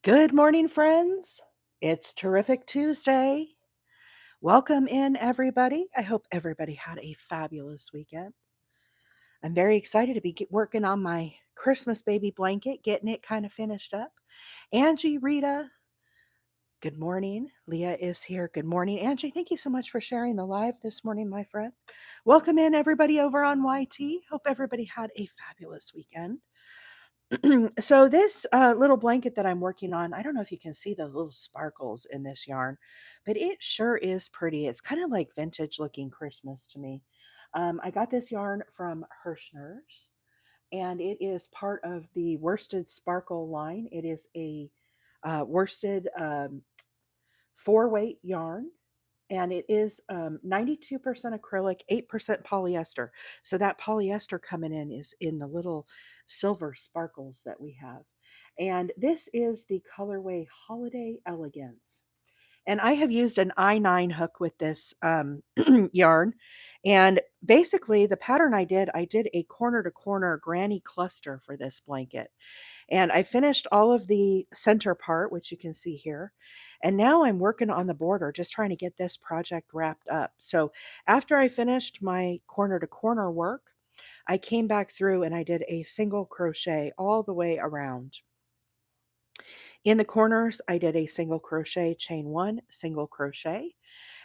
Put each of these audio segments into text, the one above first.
Good morning, friends. It's Terrific Tuesday. Welcome in, everybody. I hope everybody had a fabulous weekend. I'm very excited to be working on my Christmas baby blanket, getting it kind of finished up. Angie, Rita, good morning. Leah is here. Good morning. Angie, thank you so much for sharing the live this morning, my friend. Welcome in, everybody over on YT. Hope everybody had a fabulous weekend. So this little blanket that I'm working on, I don't know if you can see the little sparkles in this yarn, but it sure is pretty. It's kind of like vintage looking Christmas to me. I got this yarn from Herrschners, and it is part of the worsted sparkle line. It is a worsted 4-weight yarn, and it is 92% acrylic, 8% polyester. So that polyester coming in is in the little silver sparkles that we have. And this is the colorway Holiday Elegance. And I have used an I9 hook with this yarn. And basically, the pattern I did a corner to corner granny cluster for this blanket. And I finished all of the center part, which you can see here. And now I'm working on the border, just trying to get this project wrapped up. So after I finished my corner to corner work, I came back through and I did a single crochet all the way around. In the corners, I did a single crochet, chain one, single crochet.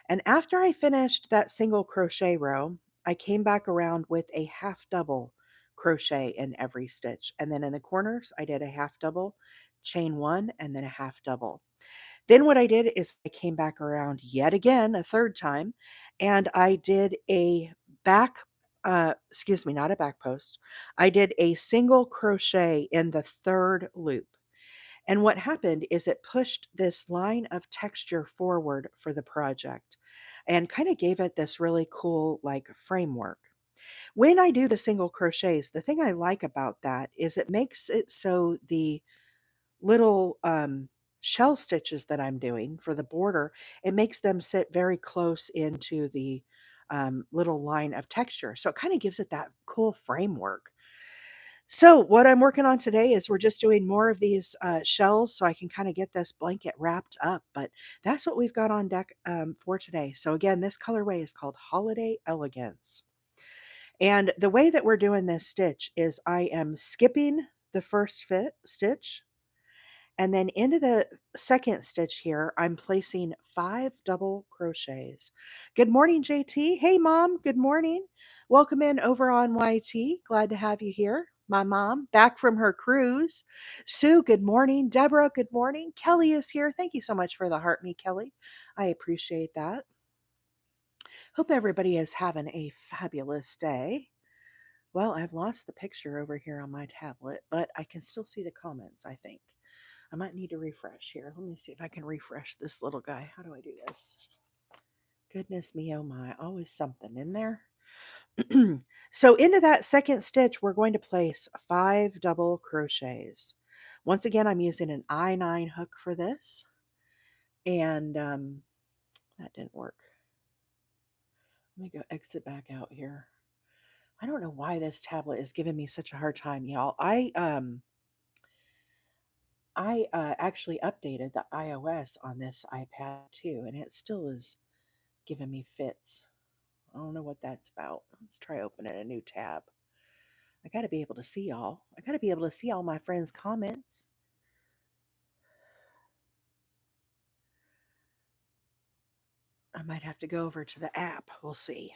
And after I finished that single crochet row, I came back around with a half double crochet in every stitch. And then in the corners, I did a half double, chain one, and then a half double. Then what I did is I came back around yet again a third time, and I did a not a back post. I did a single crochet in the third loop. And what happened is it pushed this line of texture forward for the project and kind of gave it this really cool like framework. When I do the single crochets, the thing I like about that is it makes it so the little shell stitches that I'm doing for the border, it makes them sit very close into the little line of texture. So it kind of gives it that cool framework. So what I'm working on today is we're just doing more of these shells so I can kind of get this blanket wrapped up. But that's what we've got on deck for today. So again, this colorway is called Holiday Elegance. And the way that we're doing this stitch is I am skipping the first stitch, and then into the second stitch here, I'm placing 5 double crochets. Good morning, JT. Hey, Mom. Good morning. Welcome in over on YT. Glad to have you here. My mom, back from her cruise. Sue, good morning. Deborah, good morning. Kelly is here. Thank you so much for the heart me, Kelly. I appreciate that. Hope everybody is having a fabulous day. Well, I've lost the picture over here on my tablet, but I can still see the comments, I think. I might need to refresh here. Let me see if I can refresh this little guy. How do I do this? Goodness me, oh my, always something in there. So into that second stitch, we're going to place 5 double crochets. Once again, I'm using an I9 hook for this. And that didn't work. Let me go exit back out here. I don't know why this tablet is giving me such a hard time, y'all. I actually updated the iOS on this iPad too, and it still is giving me fits. I don't know what that's about. Let's try opening a new tab. I got to be able to see y'all. I got to be able to see all my friends' comments. I might have to go over to the app. We'll see.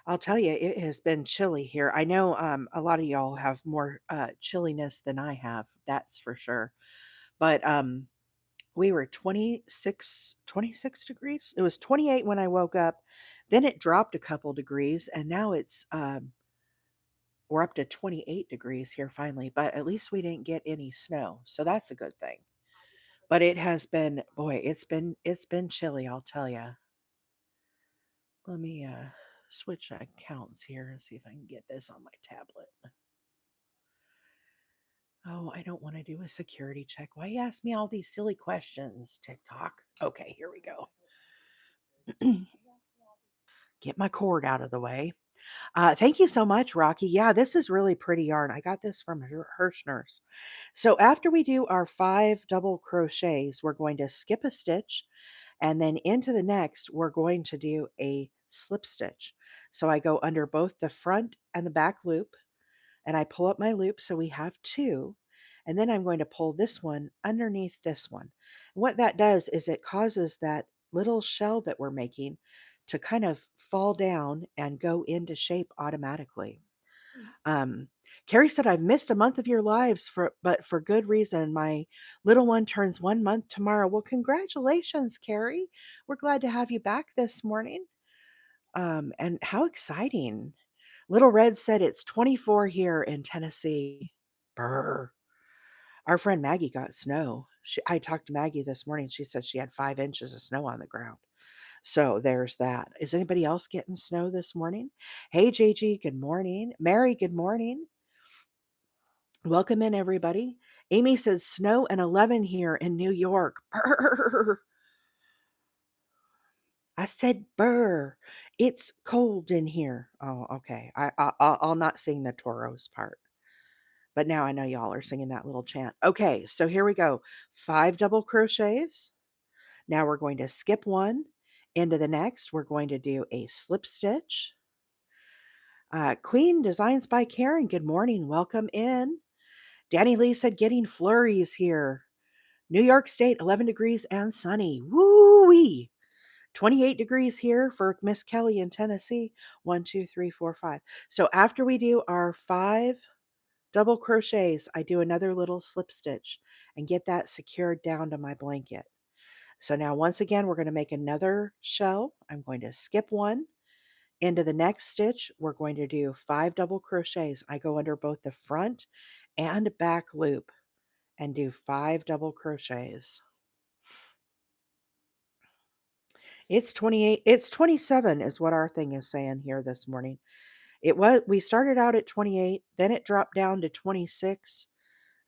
I'll tell you, it has been chilly here. I know a lot of y'all have more chilliness than I have. That's for sure. But we were 26 degrees. It was 28 when I woke up. Then it dropped a couple degrees, and now it's we're up to 28 degrees here finally. But at least we didn't get any snow, so that's a good thing. But it has been, boy, it's been chilly. I'll tell you. Let me switch accounts here and see if I can get this on my tablet. Oh, I don't want to do a security check. Why you ask me all these silly questions, TikTok? Okay, here we go. Get my cord out of the way. Thank you so much, Rocky. Yeah, this is really pretty yarn. I got this from Herrschners. So after we do our 5 double crochets, we're going to skip a stitch, and then into the next, we're going to do a slip stitch. So I go under both the front and the back loop, and I pull up my loop so we have 2, and then I'm going to pull this one underneath this one. What that does is it causes that little shell that we're making to kind of fall down and go into shape automatically. Um, Carrie said, "I've missed a month of your lives but for good reason. My little one turns 1 month tomorrow." Well, congratulations, Carrie. We're glad to have you back this morning. And how exciting. Little Red said it's 24 here in Tennessee. Brr. Our friend Maggie got snow. I talked to Maggie this morning. She said she had 5 inches of snow on the ground. So there's that. Is anybody else getting snow this morning? Hey, JG, good morning. Mary, good morning. Welcome in, everybody. Amy says snow and 11 here in New York. Brr. I said burr. It's cold in here. Oh, okay. I'll not sing the Toros part. But now I know y'all are singing that little chant. Okay, so here we go. 5 double crochets. Now we're going to skip one into the next. We're going to do a slip stitch. Queen Designs by Karen. Good morning. Welcome in. Danny Lee said getting flurries here. New York State, 11 degrees and sunny. Woo-wee. 28 degrees here for Miss Kelly in Tennessee. 1, 2, 3, 4, 5. So after we do our 5 double crochets, I do another little slip stitch and get that secured down to my blanket. So now once again, we're going to make another shell. I'm going to skip one into the next stitch. We're going to do 5 double crochets. I go under both the front and back loop and do 5 double crochets. It's 28, it's 27 is what our thing is saying here this morning. We started out at 28, then it dropped down to 26,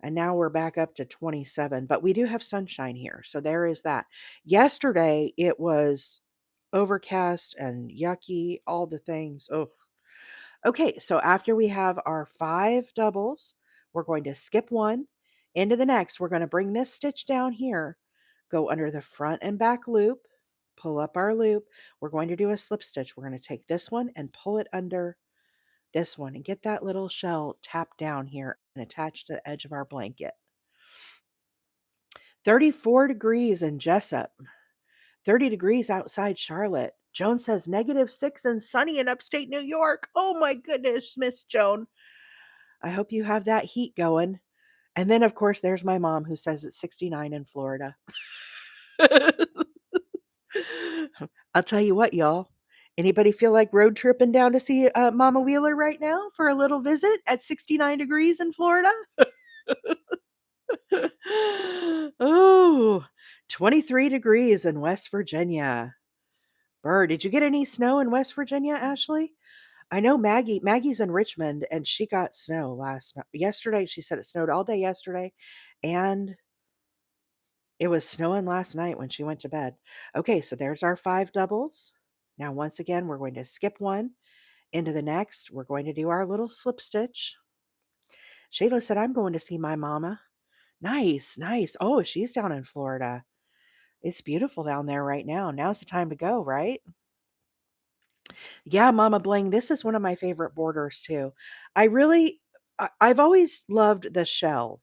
and now we're back up to 27, but we do have sunshine here. So there is that. Yesterday it was overcast and yucky, all the things. Oh, okay. So after we have our 5 doubles, we're going to skip one into the next. We're going to bring this stitch down here, go under the front and back loop, pull up our loop. We're going to do a slip stitch. We're going to take this one and pull it under this one and get that little shell tapped down here and attached to the edge of our blanket. 34 degrees in Jessup, 30 degrees outside Charlotte. Joan says -6 and sunny in upstate New York. Oh my goodness, Miss Joan. I hope you have that heat going. And then, of course, there's my mom who says it's 69 in Florida. I'll tell you what, y'all. Anybody feel like road tripping down to see Mama Wheeler right now for a little visit at 69 degrees in Florida? Oh, 23 degrees in West Virginia. Burr, did you get any snow in West Virginia, Ashley? I know Maggie's in Richmond and she got snow yesterday. She said it snowed all day yesterday and it was snowing last night when she went to bed. Okay, so there's our 5 doubles. Now, once again, we're going to skip one into the next. We're going to do our little slip stitch. Shayla said, I'm going to see my mama. Nice, nice. Oh, she's down in Florida. It's beautiful down there right now. Now's the time to go, right? Yeah, Mama Bling, this is one of my favorite borders too. I've always loved the shell.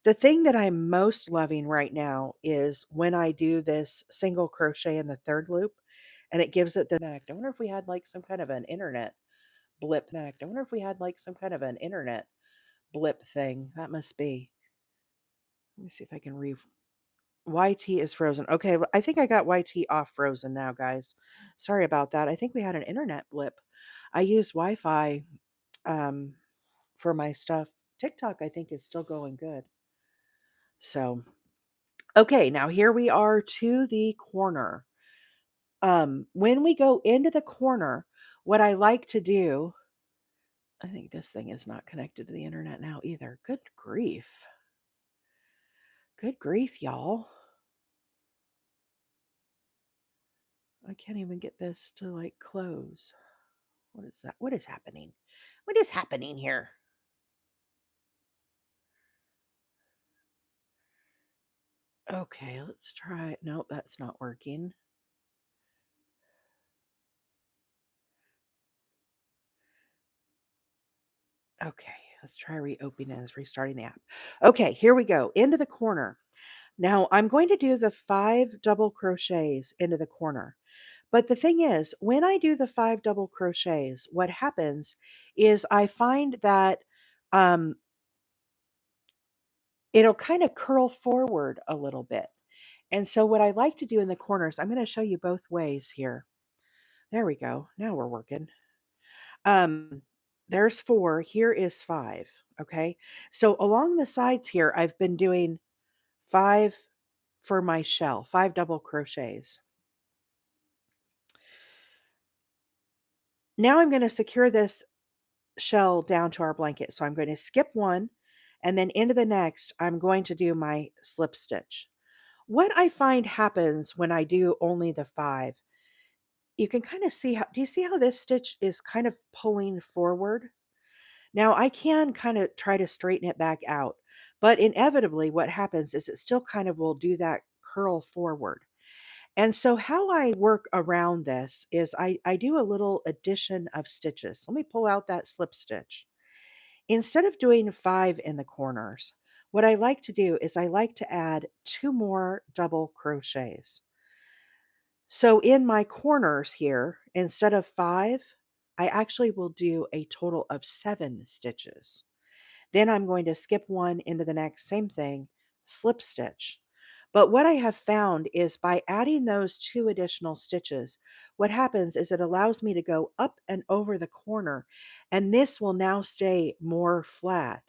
The thing that I'm most loving right now is when I do this single crochet in the third loop and it gives it the neck. I wonder if we had like some kind of an internet blip neck. I wonder if we had like some kind of an internet blip thing. That must be. Let me see if I can YT is frozen. Okay, I think I got YT off frozen now, guys. Sorry about that. I think we had an internet blip. I use Wi-Fi um, for my stuff. TikTok, I think, is still going good. So, okay, now here we are to the corner. When we go into the corner, what I like to do, I think this thing is not connected to the internet now either. Good grief. Good grief, y'all. I can't even get this to like close. What is that? What is happening? What is happening here? Okay, let's try. Nope, that's not working. Okay, let's try reopening and restarting the app. Okay, here we go. Into the corner. Now I'm going to do the 5 double crochets into the corner. But the thing is, when I do the 5 double crochets, what happens is I find that um, it'll kind of curl forward a little bit. And so what I like to do in the corners, I'm going to show you both ways here. There we go. Now we're working. Um, there's 4, here is 5, okay? So along the sides here, I've been doing 5 for my shell, 5 double crochets. Now I'm going to secure this shell down to our blanket. So I'm going to skip one and then into the next, I'm going to do my slip stitch. What I find happens when I do only the 5, you can kind of see how, do you see how this stitch is kind of pulling forward? Now I can kind of try to straighten it back out, but inevitably what happens is it still kind of will do that curl forward. And so how I work around this is I do a little addition of stitches. Let me pull out that slip stitch. Instead of doing 5 in the corners, what I like to do is I like to add 2 more double crochets. So in my corners here, instead of 5, I actually will do a total of 7 stitches. Then I'm going to skip one into the next, same thing, slip stitch. But what I have found is by adding those 2 additional stitches, what happens is it allows me to go up and over the corner, and this will now stay more flat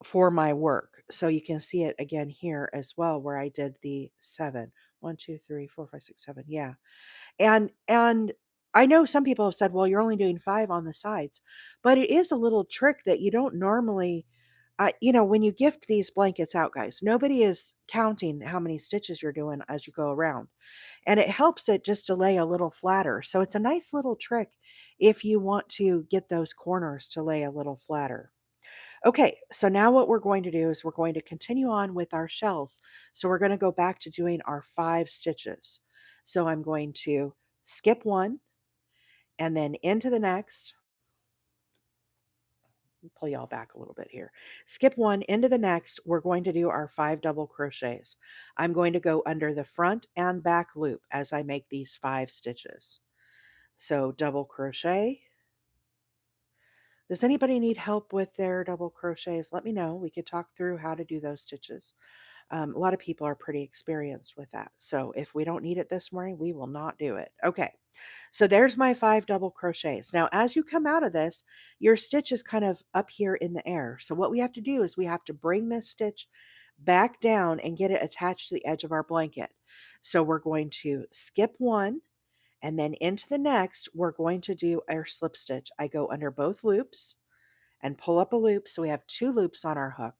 for my work. So you can see it again here as well, where I did the 7. 1, 2, 3, 4, 5, 6, 7. Yeah. And I know some people have said, "Well, you're only doing 5 on the sides." But it is a little trick that you don't normally when you gift these blankets out, guys, nobody is counting how many stitches you're doing as you go around. And it helps it just to lay a little flatter. So it's a nice little trick if you want to get those corners to lay a little flatter. Okay, so now what we're going to do is we're going to continue on with our shells. So we're going to go back to doing our 5 stitches. So I'm going to skip one and then into the next. Pull y'all back a little bit here. Skip one into the next. We're going to do our 5 double crochets. I'm going to go under the front and back loop as I make these 5 stitches. So double crochet. Does anybody need help with their double crochets? Let me know. We could talk through how to do those stitches. A lot of people are pretty experienced with that. So if we don't need it this morning, we will not do it. Okay. So there's my 5 double crochets. Now, as you come out of this, your stitch is kind of up here in the air. So what we have to do is we have to bring this stitch back down and get it attached to the edge of our blanket. So we're going to skip one and then into the next, we're going to do our slip stitch. I go under both loops and pull up a loop. So we have 2 loops on our hook.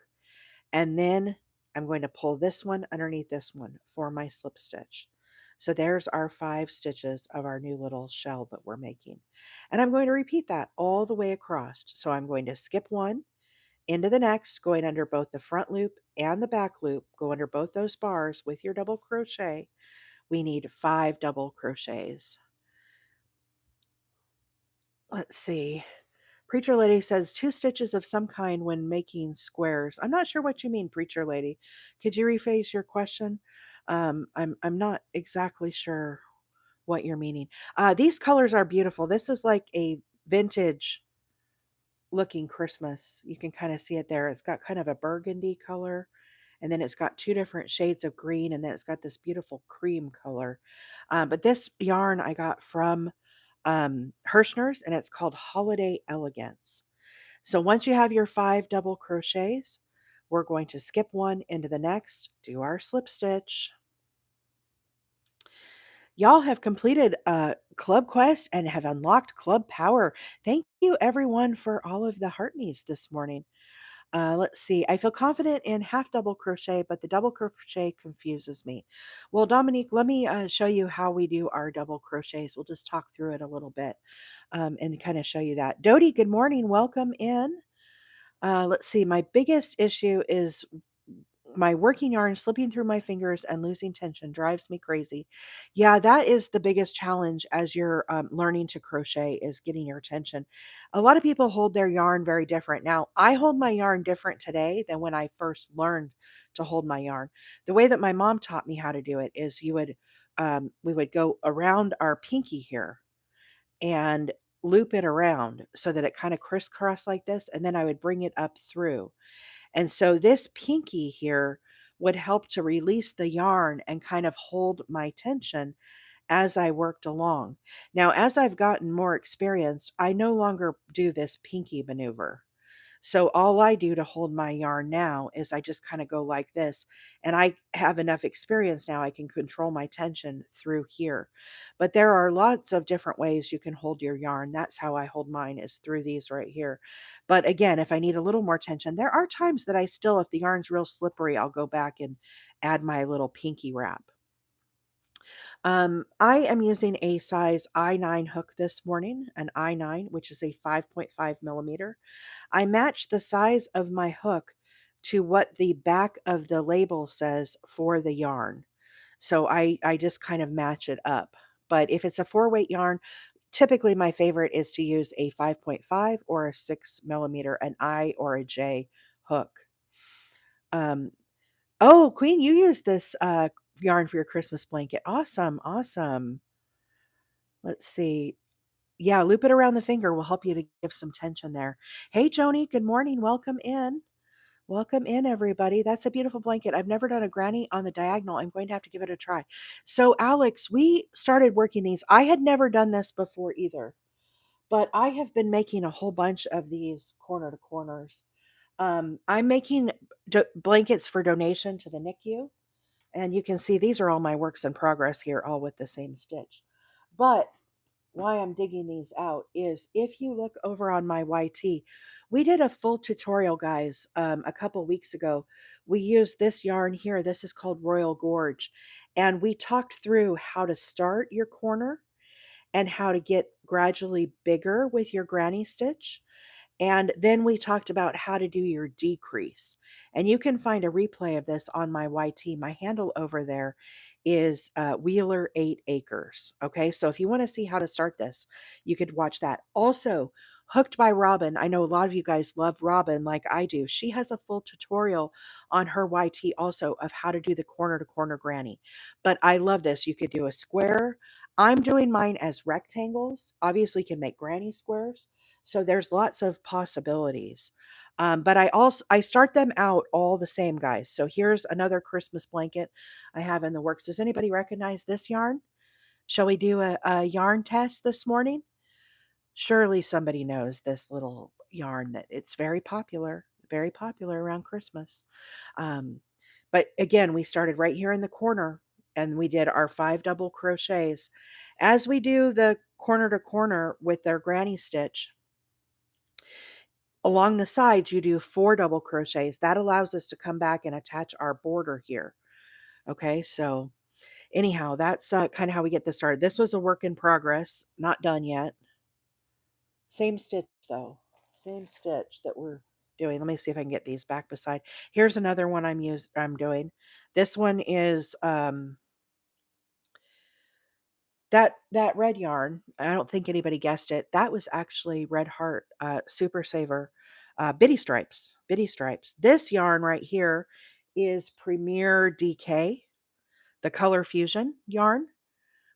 And then I'm going to pull this one underneath this one for my slip stitch. So there's our 5 stitches of our new little shell that we're making. And I'm going to repeat that all the way across. So I'm going to skip one into the next, going under both the front loop and the back loop, go under both those bars with your double crochet. We need 5 double crochets. Let's see. Preacher Lady says 2 stitches of some kind when making squares. I'm not sure what you mean, Preacher Lady. Could you rephrase your question? I'm not exactly sure what you're meaning. These colors are beautiful. This is like a vintage looking Christmas. You can kind of see it there. It's got kind of a burgundy color, and then it's got 2 different shades of green, and then it's got this beautiful cream color. But this yarn I got from Herrschners, and it's called Holiday Elegance. So once you have your 5 double crochets, we're going to skip one into the next, do our slip stitch. Y'all have completed Club Quest and have unlocked Club Power. Thank you, everyone, for all of the heart me's this morning. Let's see. I feel confident in half double crochet, but the double crochet confuses me. Well, Dominique, let me show you how we do our double crochets. We'll just talk through it a little bit and kind of show you that. Dodie, good morning. Welcome in. Let's see. My biggest issue is my working yarn slipping through my fingers and losing tension drives me crazy. Yeah, that is the biggest challenge as you're learning to crochet is getting your tension. A lot of people hold their yarn very different. Now, I hold my yarn different today than when I first learned to hold my yarn. The way that my mom taught me how to do it is we would go around our pinky here and loop it around so that it kind of crisscross like this, and then I would bring it up through. And so this pinky here would help to release the yarn and kind of hold my tension as I worked along. Now, as I've gotten more experienced, I no longer do this pinky maneuver. So all I do to hold my yarn now is I just kind of go like this. And I have enough experience now I can control my tension through here. But there are lots of different ways you can hold your yarn. That's how I hold mine is through these right here. But again, if I need a little more tension, there are times that I still, if the yarn's real slippery, I'll go back and add my little pinky wrap. I am using a size I9 hook this morning, an I9, which is a 5.5 millimeter. I match the size of my hook to what the back of the label says for the yarn. So I just kind of match it up. But if it's a 4-weight yarn, typically my favorite is to use a 5.5 or a 6 millimeter, an I or a J hook. Um, oh, Queen, you use this yarn for your Christmas blanket. Awesome, awesome. Let's see. Yeah, loop it around the finger will help you to give some tension there. Hey, Joni, good morning. Welcome in. Welcome in, everybody. That's a beautiful blanket. I've never done a granny on the diagonal. I'm going to have to give it a try. So, Alex, we started working these. I had never done this before either, but I have been making a whole bunch of these corner to corners. I'm making blankets for donation to the NICU, and you can see these are all my works in progress here, all with the same stitch. But why I'm digging these out is if you look over on my YT, we did a full tutorial, guys, a couple weeks ago. We used this yarn here. This is called Royal Gorge. And we talked through how to start your corner and how to get gradually bigger with your granny stitch. And then we talked about how to do your decrease. And you can find a replay of this on my YT. My handle over there is Wheeler 8 Acres. Okay. So if you want to see how to start this, you could watch that. Also, Hooked by Robin. I know a lot of you guys love Robin like I do. She has a full tutorial on her YT also of how to do the corner to corner granny. But I love this. You could do a square. I'm doing mine as rectangles. Obviously, you can make granny squares. So there's lots of possibilities. But I start them out all the same, guys. So here's another Christmas blanket I have in the works. Does anybody recognize this yarn? Shall we do a yarn test this morning? Surely somebody knows this little yarn that it's very popular around Christmas. Um, but again, we started right here in the corner and we did our 5 double crochets. As we do the corner to corner with their granny stitch, along the sides, you do 4 double crochets. That allows us to come back and attach our border here. Okay, so anyhow, that's kind of how we get this started. This was a work in progress, not done yet. Same stitch though, same stitch that we're doing. Let me see if I can get these back beside. Here's another one I'm doing. This one is that red yarn. I don't think anybody guessed it. That was actually Red Heart Super Saver Bitty Stripes. This yarn right here is Premier DK, the Color Fusion yarn,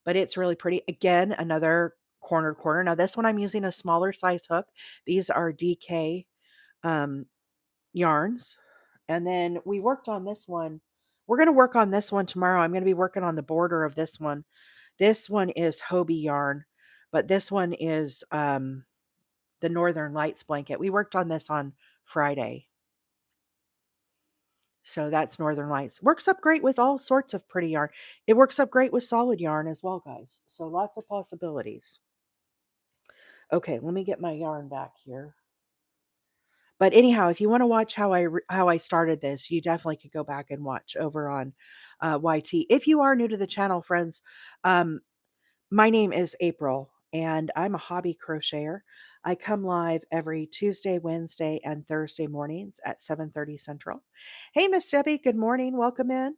but it's really pretty. Again, another corner to corner. Now this one I'm using a smaller size hook. These are DK um, yarns. And then we worked on this one. We're going to work on this one tomorrow. I'm going to be working on the border of this one. This one is Hobie yarn, but this one is the Northern Lights blanket. We worked on this on Friday. So that's Northern Lights. Works up great with all sorts of pretty yarn. It works up great with solid yarn as well, guys. So lots of possibilities. Okay, let me get my yarn back here. But anyhow, if you want to watch how I started this, you definitely could go back and watch over on YT. If you are new to the channel, friends, um, my name is April, and I'm a hobby crocheter. I come live every Tuesday, Wednesday, and Thursday mornings at 7:30 Central. Hey, Miss Debbie, good morning. Welcome in.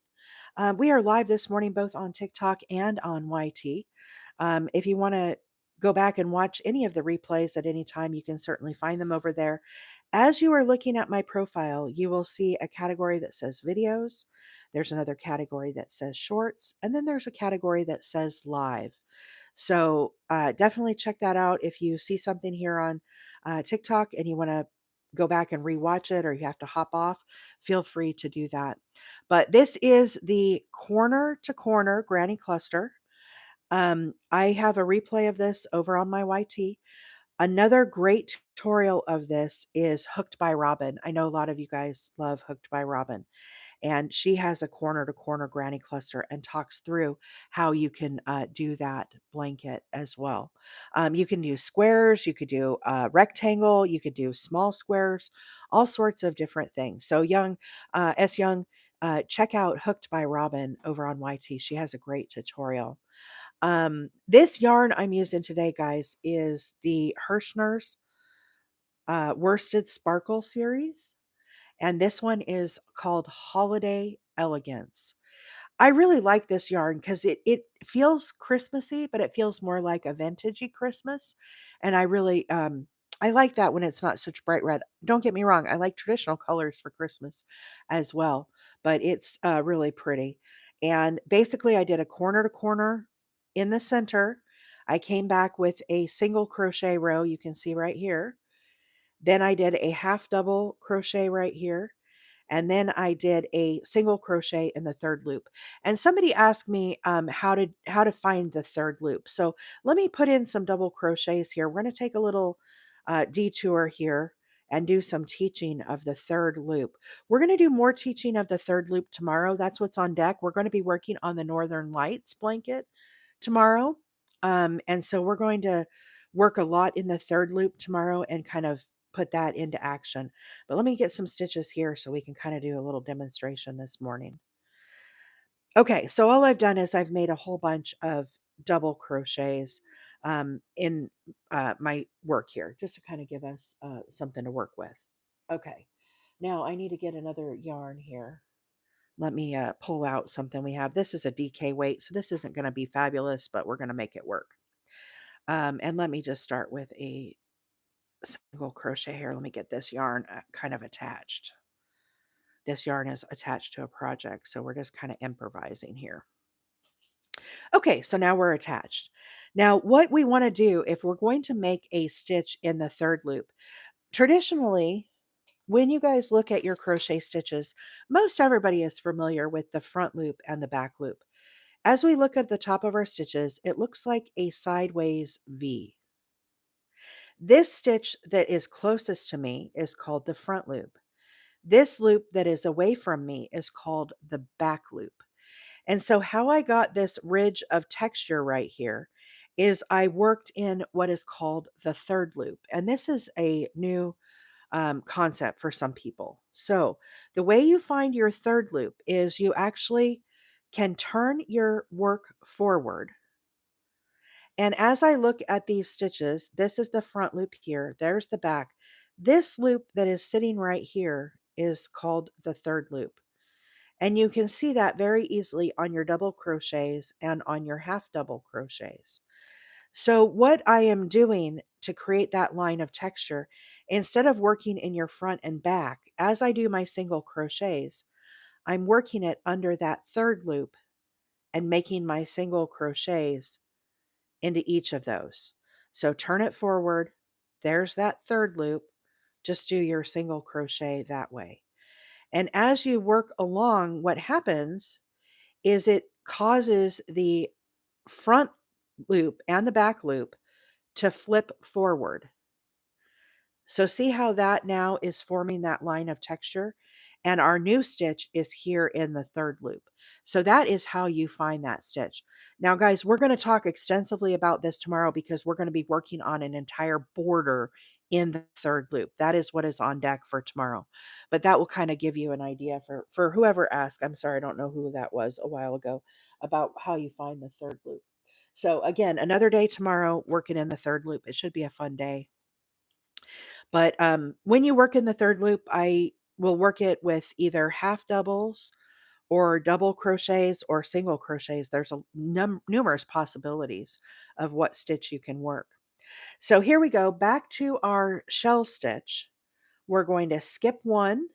We are live this morning both on TikTok and on YT. If you want to go back and watch any of the replays at any time, you can certainly find them over there. As you are looking at my profile, you will see a category that says videos. There's another category that says shorts, and then there's a category that says live. So definitely check that out. If you see something here on TikTok and you want to go back and rewatch it, or you have to hop off, feel free to do that. But this is the corner to corner granny cluster. I have a replay of this over on my YT. Another great tutorial of this is Hooked by Robin. I know a lot of you guys love Hooked by Robin, and she has a corner to corner granny cluster and talks through how you can do that blanket as well. You can do squares, you could do rectangle, you could do small squares, all sorts of different things. So young, check out Hooked by Robin over on YT. She has a great tutorial. This yarn I'm using today, guys, is the Herrschners Worsted Sparkle series. And this one is called Holiday Elegance. I really like this yarn because it feels Christmassy, but it feels more like a vintagey Christmas. And I like that when it's not such bright red. Don't get me wrong, I like traditional colors for Christmas as well, but it's really pretty. And basically, I did a corner to corner in the center. I came back with a single crochet row, you can see right here. Then I did a half double crochet right here, and then I did a single crochet in the third loop. And somebody asked me how to find the third loop. So let me put in some double crochets here. We're going to take a little detour here and do some teaching of the third loop. We're going to do more teaching of the third loop tomorrow. That's what's on deck. We're going to be working on the Northern Lights blanket tomorrow. And so we're going to work a lot in the third loop tomorrow and kind of put that into action. But let me get some stitches here so we can kind of do a little demonstration this morning. Okay, so all I've done is I've made a whole bunch of double crochets in my work here, just to kind of give us something to work with. Okay, now I need to get another yarn here. Let me pull out something we have. This is a DK weight, so this isn't going to be fabulous, but we're going to make it work. And let me just start with a single crochet here. Let me get this yarn kind of attached. This yarn is attached to a project, so we're just kind of improvising here. Okay, so now we're attached. Now, what we want to do if we're going to make a stitch in the third loop, traditionally, when you guys look at your crochet stitches, most everybody is familiar with the front loop and the back loop. As we look at the top of our stitches, it looks like a sideways V. This stitch that is closest to me is called the front loop. This loop that is away from me is called the back loop. And so how I got this ridge of texture right here is I worked in what is called the third loop. And this is a new concept for some people. So the way you find your third loop is you actually can turn your work forward. And as I look at these stitches, this is the front loop here. There's the back. This loop that is sitting right here is called the third loop. And you can see that very easily on your double crochets and on your half double crochets. So what I am doing to create that line of texture, instead of working in your front and back, as I do my single crochets, I'm working it under that third loop and making my single crochets into each of those. So turn it forward. There's that third loop. Just do your single crochet that way. And as you work along, what happens is it causes the front loop and the back loop to flip forward. So see how that now is forming that line of texture? And our new stitch is here in the third loop. So that is how you find that stitch. Now, guys, we're going to talk extensively about this tomorrow because we're going to be working on an entire border in the third loop. That is what is on deck for tomorrow. But that will kind of give you an idea for whoever asked. I'm sorry, I don't know who that was a while ago about how you find the third loop. So again, another day tomorrow working in the third loop. It should be a fun day. But when you work in the third loop, I will work it with either half doubles or double crochets or single crochets. There's a numerous possibilities of what stitch you can work. So here we go back to our shell stitch. We're going to skip one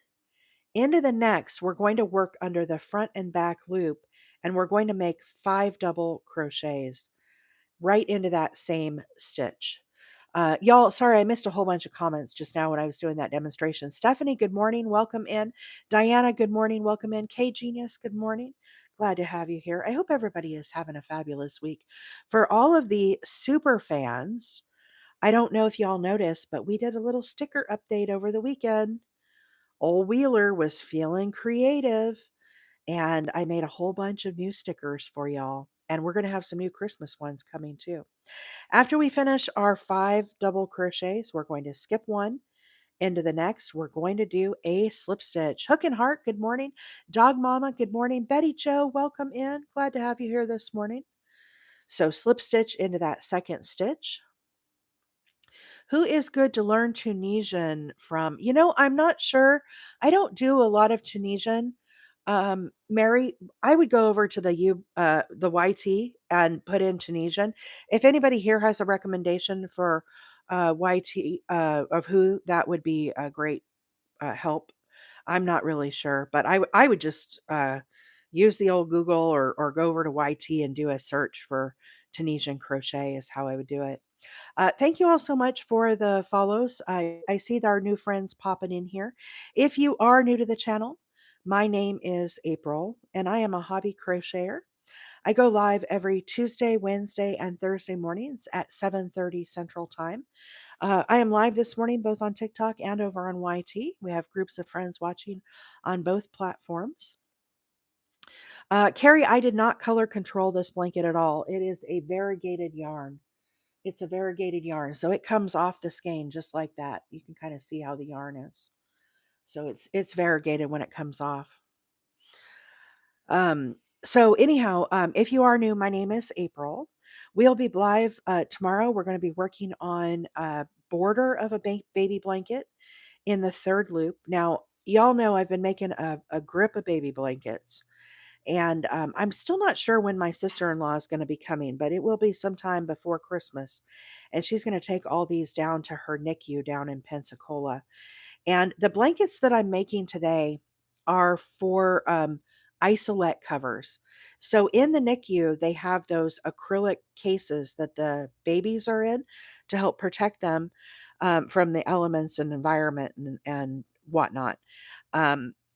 into the next. We're going to work under the front and back loop, and we're going to make 5 double crochets right into that same stitch. Y'all, sorry, I missed a whole bunch of comments just now when I was doing that demonstration. Stephanie, good morning. Welcome in. Diana, good morning. Welcome in. K Genius, good morning. Glad to have you here. I hope everybody is having a fabulous week. For all of the super fans, I don't know if y'all noticed, but we did a little sticker update over the weekend. Old Wheeler was feeling creative, and I made a whole bunch of new stickers for y'all. And we're going to have some new Christmas ones coming too. After we finish our 5 double crochets, we're going to skip one into the next. We're going to do a slip stitch. Hook and Heart, good morning. Dog Mama, good morning. Betty Joe, welcome in. Glad to have you here this morning. So slip stitch into that second stitch. Who is good to learn Tunisian from? I'm not sure. I don't do a lot of Tunisian. Mary, I would go over to the YT and put in Tunisian. If anybody here has a recommendation for YT of who, that would be a great help. I'm not really sure, but I would just use the old Google or go over to YT and do a search for Tunisian crochet is how I would do it. Thank you all so much for the follows. I see our new friends popping in here. If you are new to the channel, my name is April, and I am a hobby crocheter. I go live every Tuesday, Wednesday, and Thursday mornings at 7:30 Central Time. I am live this morning both on TikTok and over on YT. We have groups of friends watching on both platforms. Carrie, I did not color control this blanket at all. It is a variegated yarn. It's a variegated yarn, so it comes off the skein just like that. You can kind of see how the yarn is. So it's variegated when it comes off. So anyhow, if you are new, my name is April. We'll be live tomorrow. We're going to be working on a border of a baby blanket in the third loop. Now, y'all know I've been making a grip of baby blankets. And I'm still not sure when my sister-in-law is going to be coming, but it will be sometime before Christmas. And she's going to take all these down to her NICU down in Pensacola. And the blankets that I'm making today are for isolette covers. So in the NICU, they have those acrylic cases that the babies are in to help protect them from the elements and environment and whatnot.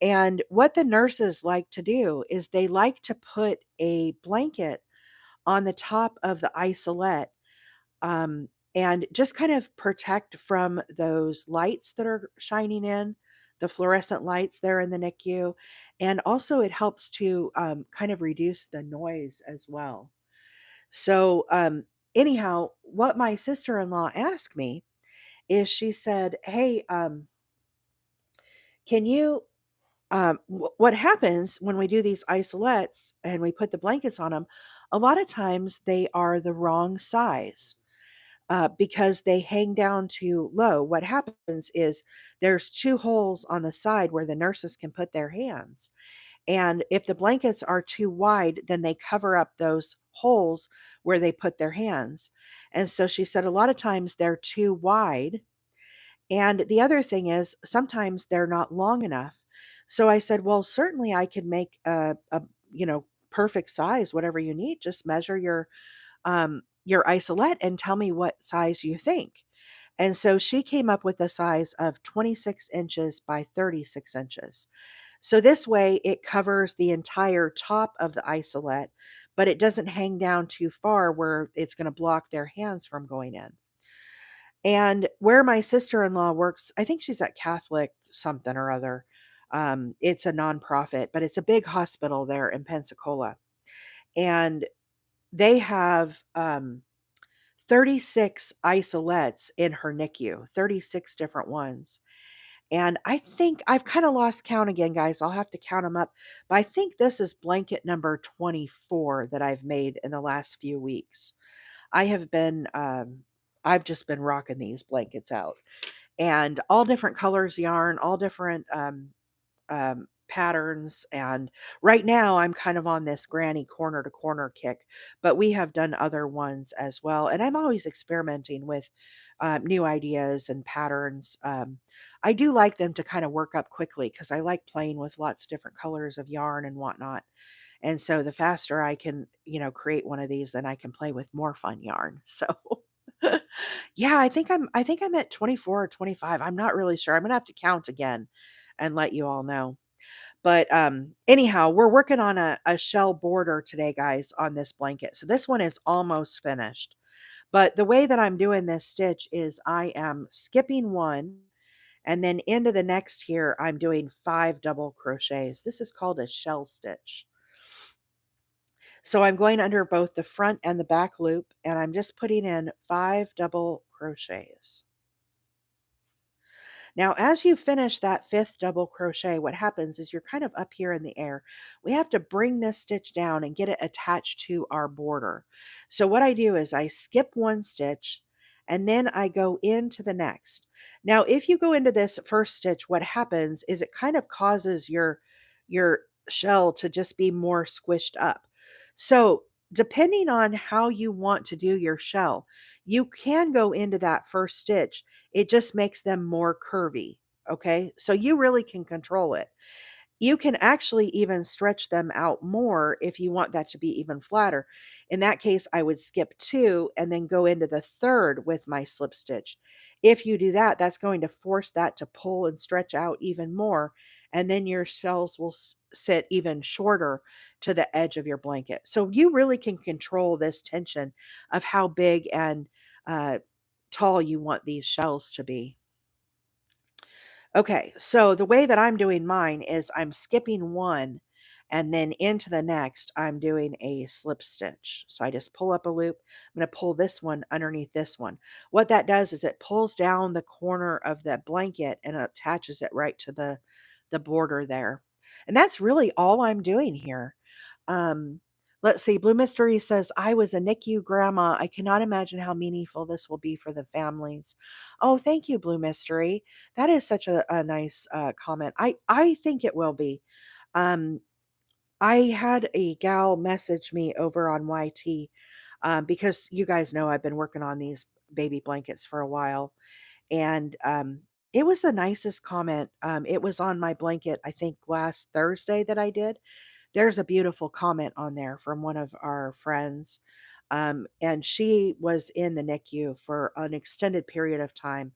And what the nurses like to do is they like to put a blanket on the top of the isolette um, and just kind of protect from those lights that are shining in, the fluorescent lights there in the NICU. And also, it helps to kind of reduce the noise as well. So, anyhow, what my sister in law asked me is she said, "Hey, can you what happens when we do these isolettes and we put the blankets on them, a lot of times they are the wrong size because they hang down too low. What happens is there's 2 holes on the side where the nurses can put their hands. And if the blankets are too wide, then they cover up those holes where they put their hands. And so she said a lot of times they're too wide, and the other thing is sometimes they're not long enough. So I said, well, certainly I could make a perfect size, whatever you need. Just measure your isolette and tell me what size you think. And so she came up with a size of 26 inches by 36 inches. So this way it covers the entire top of the isolette, but it doesn't hang down too far where it's going to block their hands from going in. And where my sister-in-law works, I think she's at Catholic something or other. It's a nonprofit, but it's a big hospital there in Pensacola. And they have 36 isolettes in her NICU, 36 different ones. And I think I've kind of lost count again, guys. I'll have to count them up. But I think this is blanket number 24 that I've made in the last few weeks. I have been, I've just been rocking these blankets out, and all different colors yarn, all different patterns. And right now, I'm kind of on this granny corner to corner kick, but we have done other ones as well. And I'm always experimenting with new ideas and patterns. I do like them to kind of work up quickly because I like playing with lots of different colors of yarn and whatnot. And so the faster I can, create one of these, then I can play with more fun yarn. So yeah, I think I'm at 24 or 25. I'm not really sure. I'm gonna have to count again and let you all know. But anyhow, we're working on a shell border today, guys, on this blanket. So this one is almost finished. But the way that I'm doing this stitch is I am skipping one, and then into the next here, I'm doing 5 double crochets. This is called a shell stitch. So I'm going under both the front and the back loop, and I'm just putting in 5 double crochets. Now, as you finish that fifth double crochet, what happens is you're kind of up here in the air. We have to bring this stitch down and get it attached to our border. So what I do is I skip one stitch and then I go into the next. Now, if you go into this first stitch, what happens is it kind of causes your shell to just be more squished up. So, depending on how you want to do your shell, you can go into that first stitch. It just makes them more curvy. Okay. So you really can control it. You can actually even stretch them out more if you want that to be even flatter. In that case, I would skip two and then go into the third with my slip stitch. If you do that, that's going to force that to pull and stretch out even more. And then your shells will sit even shorter to the edge of your blanket. So you really can control this tension of how big and uh, tall you want these shells to be. Okay, so the way that I'm doing mine is I'm skipping one and then into the next, I'm doing a slip stitch. So I just pull up a loop. I'm going to pull this one underneath this one. What that does is it pulls down the corner of that blanket and attaches it right to the border there. And that's really all I'm doing here. Um, let's see. Blue Mystery says, I was a NICU grandma. I cannot imagine how meaningful this will be for the families. Oh, thank you, Blue Mystery. That is such a nice comment. I think it will be. Um, I had a gal message me over on YT because you guys know I've been working on these baby blankets for a while. And it was the nicest comment. It was on my blanket, I think last Thursday that I did. There's a beautiful comment on there from one of our friends. And she was in the NICU for an extended period of time.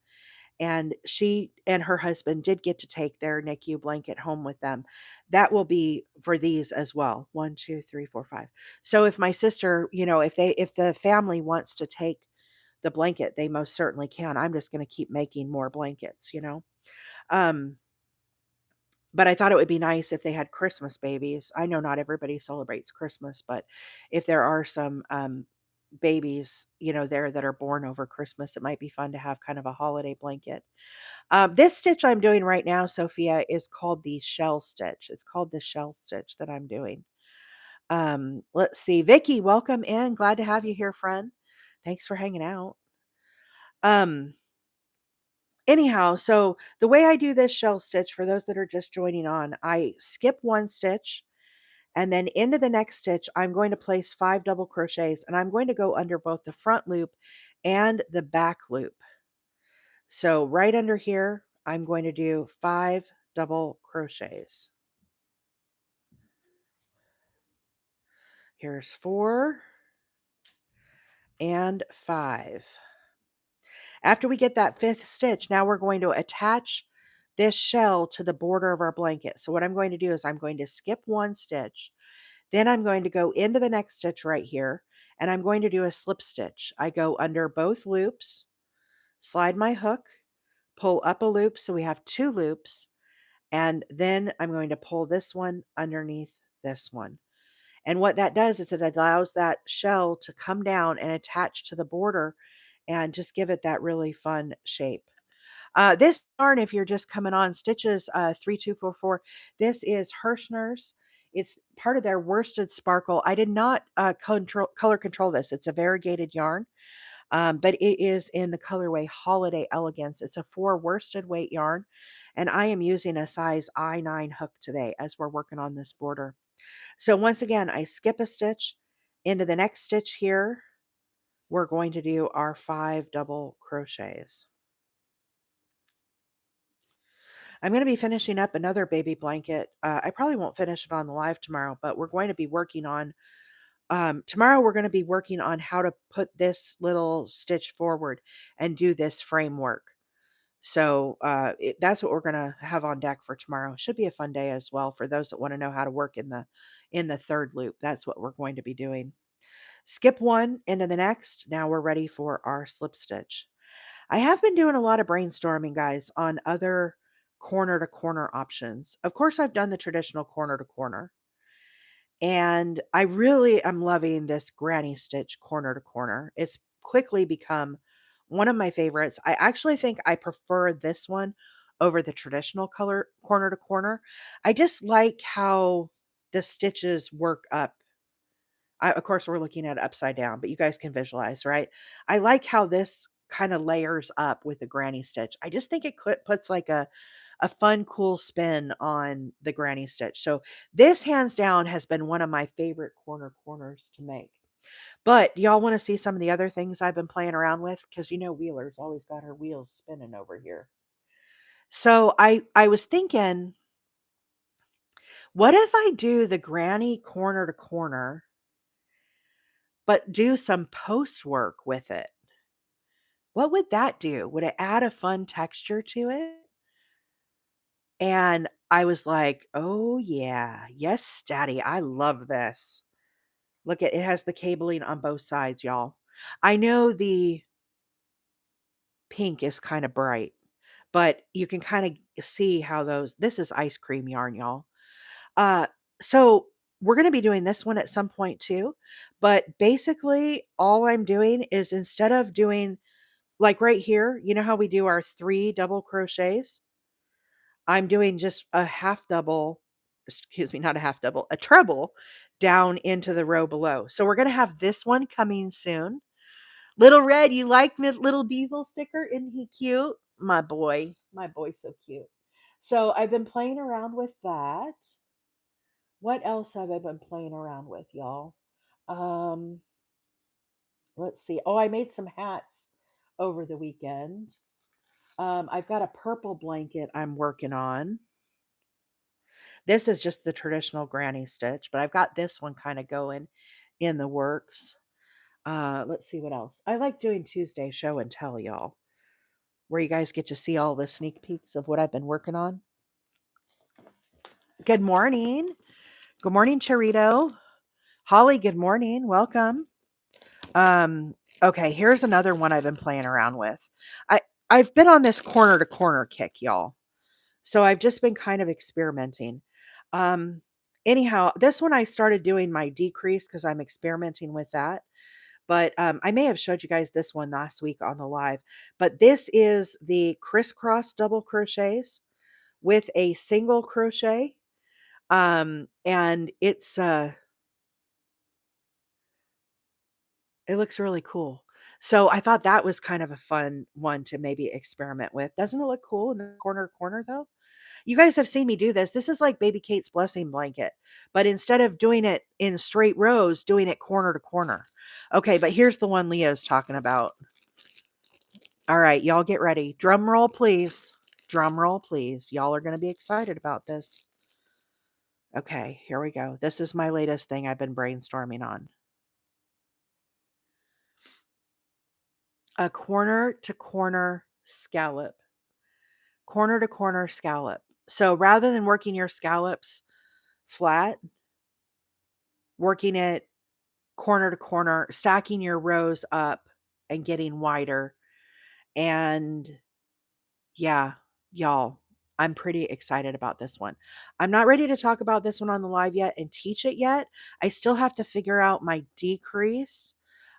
And she and her husband did get to take their NICU blanket home with them. That will be for these as well. One, two, three, four, five. So if my sister, if the family wants to take the blanket, they most certainly can. I'm just going to keep making more blankets. Um, but I thought it would be nice if they had Christmas babies. I know not everybody celebrates Christmas, but if there are some babies, there that are born over Christmas, it might be fun to have kind of a holiday blanket. This stitch I'm doing right now, Sophia, is called the shell stitch. It's called the shell stitch that I'm doing. Let's see. Vicky, welcome in. Glad to have you here, friend. Thanks for hanging out. Um, Anyhow, so the way I do this shell stitch, for those that are just joining on, I skip one stitch and then into the next stitch, I'm going to place 5 double crochets and I'm going to go under both the front loop and the back loop. So right under here, I'm going to do 5 double crochets. Here's 4 and 5. After we get that fifth stitch, now we're going to attach this shell to the border of our blanket. So what I'm going to do is I'm going to skip one stitch, then I'm going to go into the next stitch right here, and I'm going to do a slip stitch. I go under both loops, slide my hook, pull up a loop so we have 2 loops, and then I'm going to pull this one underneath this one. And what that does is it allows that shell to come down and attach to the border and just give it that really fun shape. This yarn, if you're just coming on, Stitches 3244, this is Herrschners. It's part of their worsted sparkle. I did not color control this. It's a variegated yarn, but it is in the colorway Holiday Elegance. It's a 4 worsted weight yarn, and I am using a size I9 hook today as we're working on this border. So once again, I skip a stitch into the next stitch here. We're going to do our 5 double crochets. I'm going to be finishing up another baby blanket. I probably won't finish it on the live tomorrow, but we're going to be working on tomorrow. We're going to be working on how to put this little stitch forward and do this framework. So that's what we're going to have on deck for tomorrow. Should be a fun day as well for those that want to know how to work in the third loop. That's what we're going to be doing. Skip one into the next. Now we're ready for our slip stitch. I have been doing a lot of brainstorming, guys, on other corner to corner options. Of course, I've done the traditional corner to corner, and I really am loving this granny stitch corner to corner. It's quickly become one of my favorites. I actually think I prefer this one over the traditional color corner to corner. I just like how the stitches work up. Of course, we're looking at it upside down, but you guys can visualize, right? I like how this kind of layers up with the granny stitch. I just think it puts like a fun, cool spin on the granny stitch. So this hands down has been one of my favorite corners to make. But do y'all want to see some of the other things I've been playing around with? Because you know Wheeler's always got her wheels spinning over here. So I was thinking, what if I do the granny corner to corner, but do some post work with it? What would that do? Would it add a fun texture to it? And I was like, "Oh, yeah. Yes, daddy. I love this." Look at it has the cabling on both sides, y'all. I know the pink is kind of bright, but you can kind of see how this is ice cream yarn, y'all. Uh, so we're going to be doing this one at some point too. But basically, all I'm doing is instead of doing like right here, you know how we do our 3 double crochets? I'm doing just a half double, excuse me, not a half double, a treble down into the row below. So we're going to have this one coming soon. Little Red, you like my little diesel sticker? Isn't he cute? My boy. My boy's so cute. So I've been playing around with that. What else have I been playing around with, y'all? Um, let's see. Oh, I made some hats over the weekend. I've got a purple blanket I'm working on. This is just the traditional granny stitch, but I've got this one kind of going in the works. Let's see what else. I like doing Tuesday show and tell, y'all, where you guys get to see all the sneak peeks of what I've been working on. Good morning. Good morning, Charito. Holly, good morning. Welcome. Okay, here's another one I've been playing around with. I've been on this corner to corner kick, y'all. So I've just been kind of experimenting. Um, anyhow, this one I started doing my decrease because I'm experimenting with that. But I may have showed you guys this one last week on the live. But this is the crisscross double crochets with a single crochet. And it looks really cool. So I thought that was kind of a fun one to maybe experiment with. Doesn't it look cool in the corner though? You guys have seen me do this. This is like Baby Kate's blessing blanket, but instead of doing it in straight rows, doing it corner to corner. Okay, but here's the one Leah's talking about. All right, y'all get ready. Drum roll, please. Drum roll, please. Y'all are going to be excited about this. Okay, here we go. This is my latest thing I've been brainstorming on. A corner to corner scallop. Corner to corner scallop. So rather than working your scallops flat, working it corner to corner, stacking your rows up and getting wider. And yeah, y'all, I'm pretty excited about this one. I'm not ready to talk about this one on the live yet and teach it yet. I still have to figure out my decrease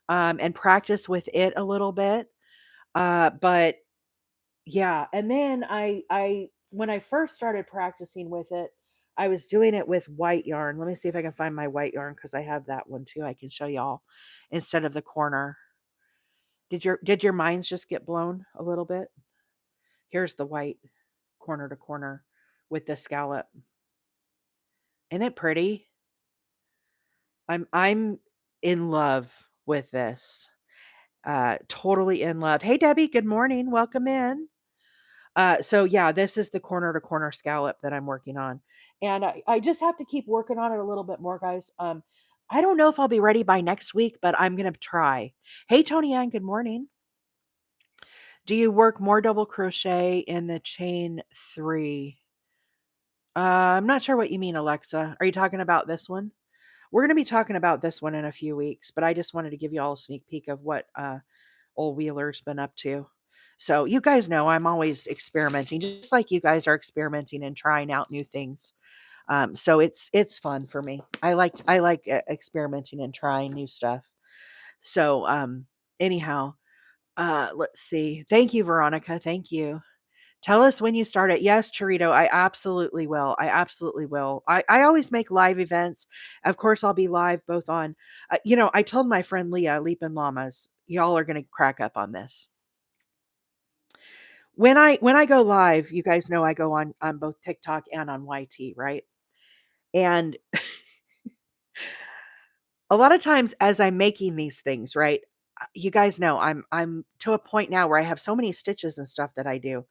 and practice with it a little bit. But yeah, and then I when I first started practicing with it, I was doing it with white yarn. Let me see if I can find my white yarn because I have that one too. I can show y'all instead of the corner. Did your minds just get blown a little bit? Here's the white corner to corner with the scallop. Isn't it pretty? I'm in love with this. Totally in love. Hey Debbie, good morning. Welcome in. So yeah, this is the corner to corner scallop that I'm working on. And I just have to keep working on it a little bit more, guys. I don't know if I'll be ready by next week, but I'm gonna try. Hey Tony Ann, good morning. Do you work more double crochet in the chain three? I'm not sure what you mean, Alexa. Are you talking about this one? We're going to be talking about this one in a few weeks, but I just wanted to give you all a sneak peek of what old Wheeler's been up to. So you guys know I'm always experimenting, just like you guys are experimenting and trying out new things. So it's fun for me. I like experimenting and trying new stuff. So anyhow, let's see. Thank you, Veronica. Thank you. Tell us when you start it. Yes, Chorito, I absolutely will. I absolutely will. I always make live events. Of course, I'll be live both on, I told my friend Leah, Leapin' Llamas, y'all are going to crack up on this. When I go live, you guys know I go on both TikTok and on YT, right? And a lot of times as I'm making these things, right? You guys know I'm to a point now where I have so many stitches and stuff that I do.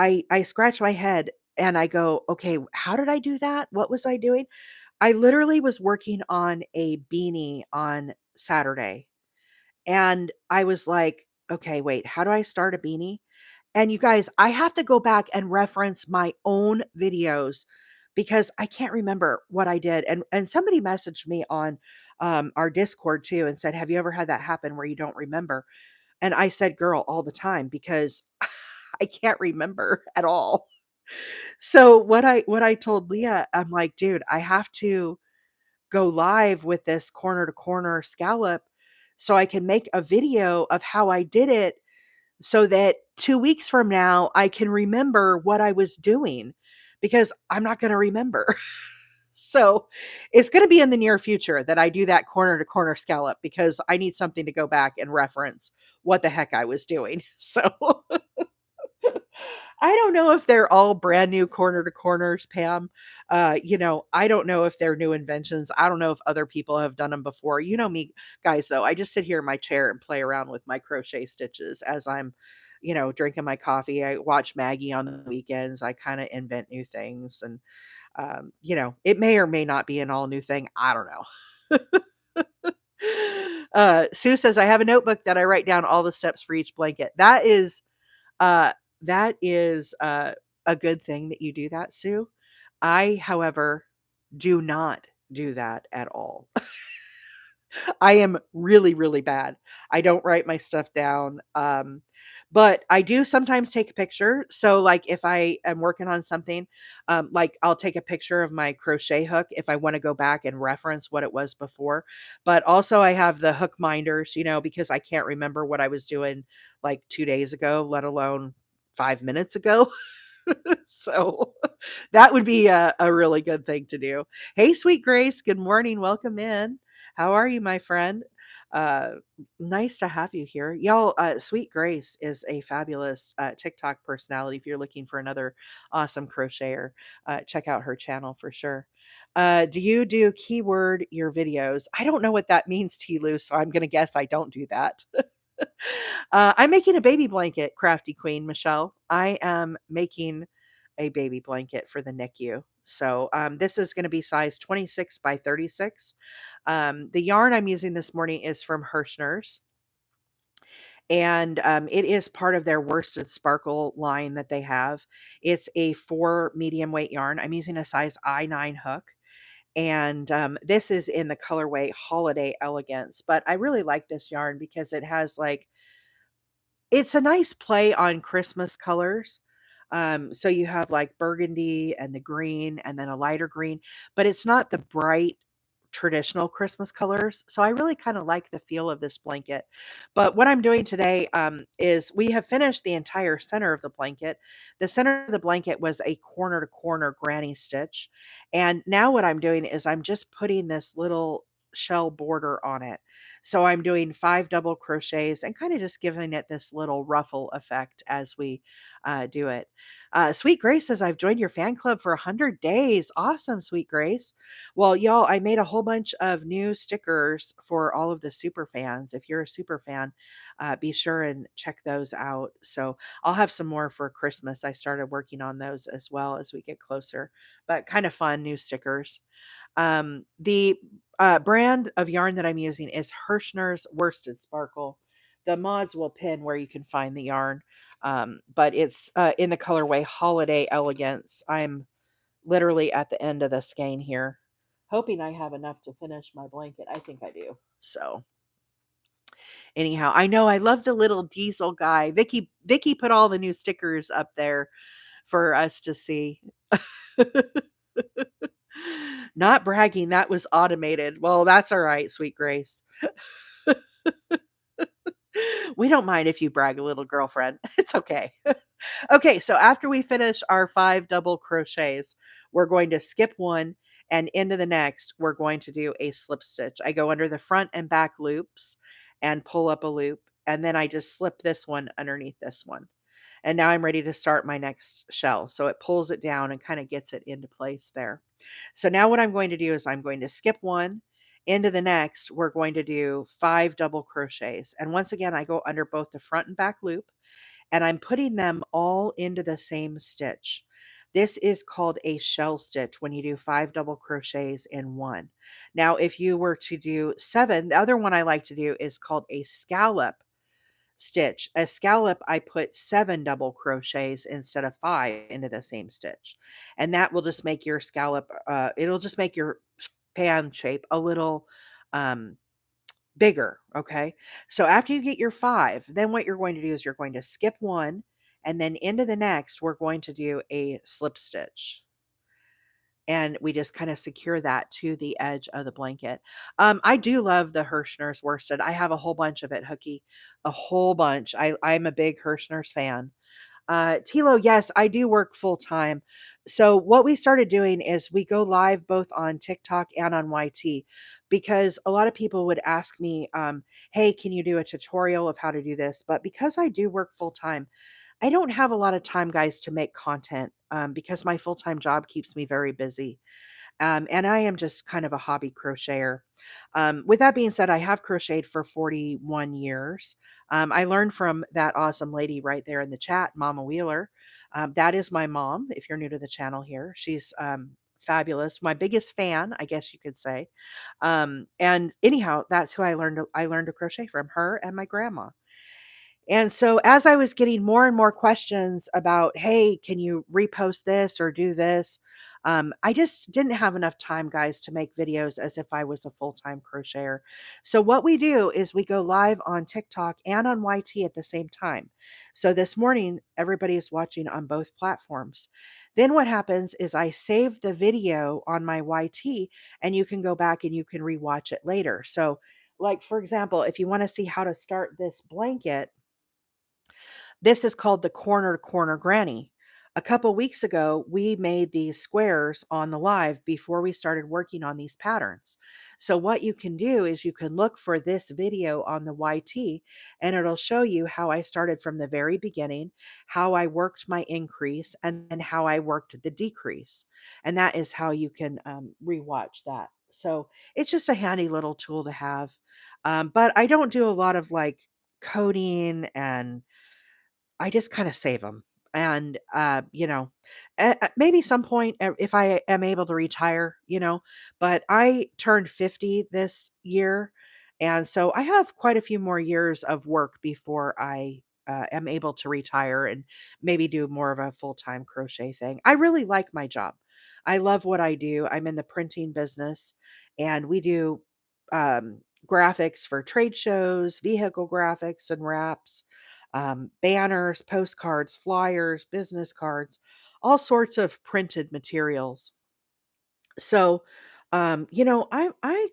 I scratch my head and I go, "Okay, how did I do that? What was I doing?" I literally was working on a beanie on Saturday, and I was like, "Okay, wait, how do I start a beanie?" And you guys, I have to go back and reference my own videos because I can't remember what I did. And somebody messaged me on our Discord too and said, "Have you ever had that happen where you don't remember?" And I said, "Girl, all the time because I can't remember at all." So what I told Leah, I'm like, "Dude, I have to go live with this corner to corner scallop so I can make a video of how I did it so that 2 weeks from now I can remember what I was doing because I'm not going to remember." So it's going to be in the near future that I do that corner to corner scallop because I need something to go back and reference what the heck I was doing. So I don't know if they're all brand new corner to corners, Pam. I don't know if they're new inventions. I don't know if other people have done them before. You know me, guys, though. I just sit here in my chair and play around with my crochet stitches as I'm, drinking my coffee. I watch Maggie on the weekends. I kind of invent new things. And, it may or may not be an all new thing. I don't know. Sue says, I have a notebook that I write down all the steps for each blanket. Uh, that is a good thing that you do that, Sue. I, however, do not do that at all. I am really, really bad. I don't write my stuff down. But I do sometimes take a picture. So, like, if I am working on something, like I'll take a picture of my crochet hook if I want to go back and reference what it was before. But also, I have the hook minders, because I can't remember what I was doing like 2 days ago, let alone 5 minutes ago. So that would be a really good thing to do. Hey, sweet Grace. Good morning. Welcome in. How are you, my friend? Uh, Nice to have you here. Y'all, Sweet Grace is a fabulous TikTok personality. If you're looking for another awesome crocheter, check out her channel for sure. Do you do keyword your videos? I don't know what that means, T. Lou, so I'm going to guess I don't do that. I'm making a baby blanket, Crafty Queen Michelle. I am making a baby blanket for the NICU. So this is going to be size 26 by 36. The yarn I'm using this morning is from Herrschners, and it is part of their worsted sparkle line that they have. It's a 4 medium weight yarn. I'm using a size I9 hook. And this is in the colorway Holiday Elegance. But I really like this yarn because it has it's a nice play on Christmas colors. So you have like burgundy and the green and then a lighter green, but it's not the bright traditional Christmas colors. So I really kind of like the feel of this blanket. But what I'm doing today is we have finished the entire center of the blanket. The center of the blanket was a corner to corner granny stitch. And now what I'm doing is I'm just putting this little shell border on it. So I'm doing 5 double crochets and kind of just giving it this little ruffle effect as we do it. Sweet Grace says, I've joined your fan club for 100 days. Awesome, Sweet Grace. Well, y'all, I made a whole bunch of new stickers for all of the super fans. If you're a super fan, be sure and check those out. So I'll have some more for Christmas. I started working on those as well as we get closer, but kind of fun new stickers. The brand of yarn that I'm using is Herrschners Worsted Sparkle. The mods will pin where you can find the yarn, but it's in the colorway Holiday Elegance. I'm literally at the end of the skein here, hoping I have enough to finish my blanket. I think I do. So anyhow, I know I love the little diesel guy. Vicky put all the new stickers up there for us to see. Not bragging, that was automated. Well, that's all right, Sweet Grace. We don't mind if you brag a little, girlfriend. It's okay. Okay, so after we finish our 5 double crochets, we're going to skip one and into the next, we're going to do a slip stitch. I go under the front and back loops and pull up a loop, and then I just slip this one underneath this one. And now I'm ready to start my next shell. So it pulls it down and kind of gets it into place there. So now what I'm going to do is I'm going to skip one into the next. We're going to do 5 double crochets. And once again, I go under both the front and back loop and I'm putting them all into the same stitch. This is called a shell stitch when you do 5 double crochets in one. Now, if you were to do 7, the other one I like to do is called a scallop stitch. A scallop, I put 7 double crochets instead of 5 into the same stitch. And that will just make your scallop, it'll just make your pan shape a little um, bigger. Okay. So after you get your 5, then what you're going to do is you're going to skip one and then into the next, we're going to do a slip stitch and we just kind of secure that to the edge of the blanket. I do love the Herrschners worsted. I have a whole bunch of it, Hooky, a whole bunch. I'm a big Herrschners fan. Tilo, yes, I do work full time. So what we started doing is we go live both on TikTok and on YT because a lot of people would ask me, hey, can you do a tutorial of how to do this? But because I do work full time, I don't have a lot of time, guys, to make content because my full time job keeps me very busy. And I am just kind of a hobby crocheter. With that being said, I have crocheted for 41 years. I learned from that awesome lady right there in the chat, Mama Wheeler. That is my mom, if you're new to the channel here. She's fabulous. My biggest fan, I guess you could say. And anyhow, that's who I learned to crochet from, her and my grandma. And so as I was getting more and more questions about, hey, can you repost this or do this? I just didn't have enough time, guys, to make videos as if I was a full time crocheter. So, what we do is we go live on TikTok and on YT at the same time. So, this morning, everybody is watching on both platforms. Then, what happens is I save the video on my YT and you can go back and you can rewatch it later. So, like, for example, if you want to see how to start this blanket, this is called the corner to corner granny. A couple weeks ago, we made these squares on the live before we started working on these patterns. So, what you can do is you can look for this video on the YT and it'll show you how I started from the very beginning, how I worked my increase, and then how I worked the decrease. And that is how you can rewatch that. So, it's just a handy little tool to have. But I don't do a lot of like coding and I just kinda save them, and, maybe some point, if I am able to retire, but I turned 50 this year, and so I have quite a few more years of work before I, am able to retire and maybe do more of a full-time crochet thing. I really like my job. I love what I do. I'm in the printing business, and we do, graphics for trade shows, vehicle graphics and wraps. banners, postcards, flyers, business cards, all sorts of printed materials. So, I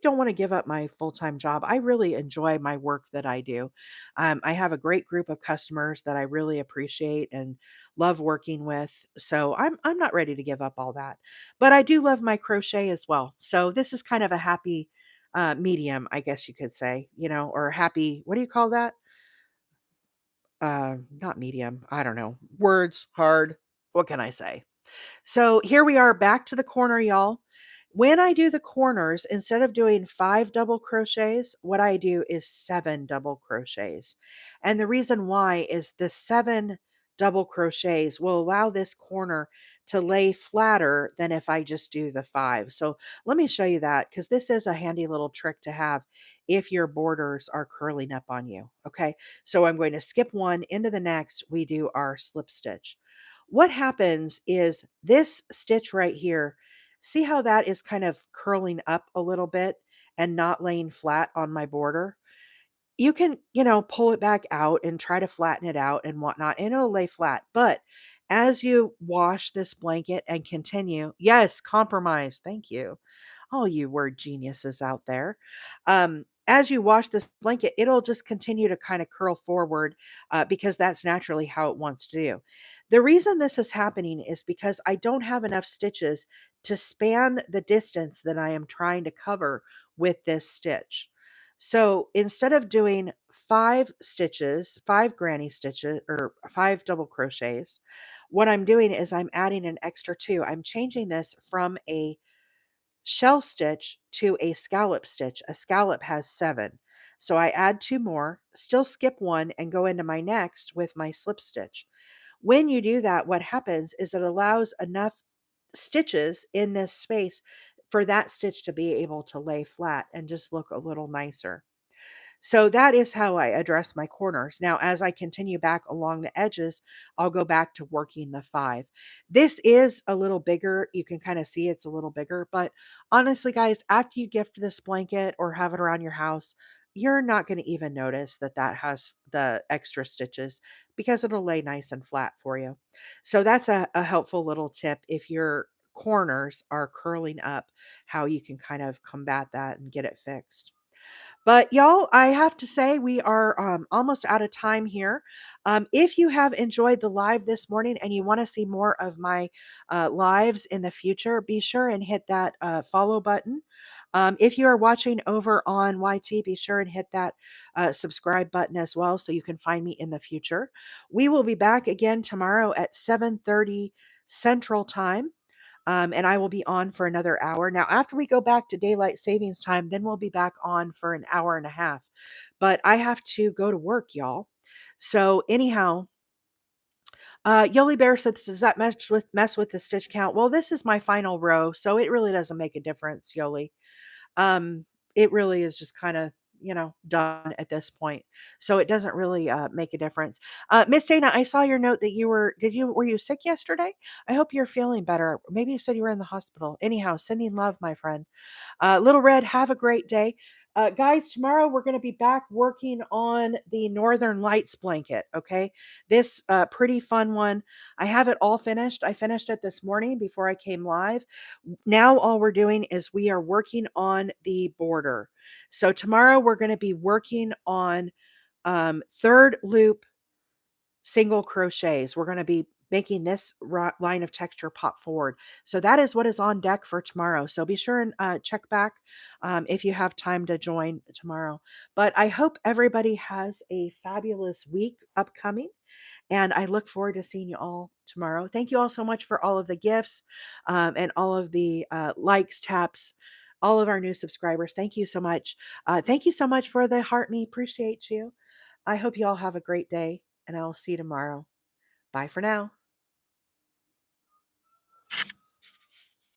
don't want to give up my full-time job. I really enjoy my work that I do. I have a great group of customers that I really appreciate and love working with. So I'm not ready to give up all that. But I do love my crochet as well. So this is kind of a happy medium, I guess you could say, or happy, what do you call that? Not medium. I don't know. Words, hard. What can I say? So here we are back to the corner, y'all. When I do the corners, instead of doing 5 double crochets, what I do is 7 double crochets. And the reason why is the 7 double crochets will allow this corner to lay flatter than if I just do the 5. So let me show you that because this is a handy little trick to have if your borders are curling up on you. Okay, so I'm going to skip one into the next. We do our slip stitch. What happens is this stitch right here, see how that is kind of curling up a little bit and not laying flat on my border? You can, pull it back out and try to flatten it out and whatnot, and it'll lay flat. But as you wash this blanket and continue, yes, compromise. Thank you, all you word geniuses out there. As you wash this blanket, it'll just continue to kind of curl forward because that's naturally how it wants to do. The reason this is happening is because I don't have enough stitches to span the distance that I am trying to cover with this stitch. So instead of doing 5 stitches, 5 granny stitches, or 5 double crochets, what I'm doing is I'm adding an extra 2. I'm changing this from a shell stitch to a scallop stitch. A scallop has 7. So I add 2 more, still skip one, and go into my next with my slip stitch. When you do that, what happens is it allows enough stitches in this space for that stitch to be able to lay flat and just look a little nicer. So that is how I address my corners. Now, as I continue back along the edges, I'll go back to working the 5. This is a little bigger. You can kind of see it's a little bigger, but honestly, guys, after you gift this blanket or have it around your house, you're not going to even notice that that has the extra stitches because it'll lay nice and flat for you. So that's a helpful little tip if your corners are curling up, how you can kind of combat that and get it fixed. But y'all, I have to say we are almost out of time here. If you have enjoyed the live this morning and you want to see more of my lives in the future, be sure and hit that follow button. If you are watching over on YT, be sure and hit that subscribe button as well so you can find me in the future. We will be back again tomorrow at 7:30 Central Time. And I will be on for another hour. Now, after we go back to daylight savings time, then we'll be back on for an hour and a half. But I have to go to work, y'all. So anyhow, Yoli Bear says, "Does that mess with the stitch count?" Well, this is my final row, so it really doesn't make a difference, Yoli. Um, it really is just kind of, done at this point. So it doesn't really make a difference. Miss Dana, I saw your note that were you sick yesterday? I hope you're feeling better. Maybe you said you were in the hospital. Anyhow, sending love, my friend. Little Red, have a great day. Guys, tomorrow we're going to be back working on the Northern Lights blanket. Okay. This pretty fun one. I have it all finished. I finished it this morning before I came live. Now, all we're doing is we are working on the border. So, tomorrow we're going to be working on third loop single crochets. We're going to be making this line of texture pop forward. So that is what is on deck for tomorrow. So be sure and check back if you have time to join tomorrow. But I hope everybody has a fabulous week upcoming. And I look forward to seeing you all tomorrow. Thank you all so much for all of the gifts and all of the likes, taps, all of our new subscribers. Thank you so much. Thank you so much for the heart me. Appreciate you. I hope you all have a great day, and I will see you tomorrow. Bye for now.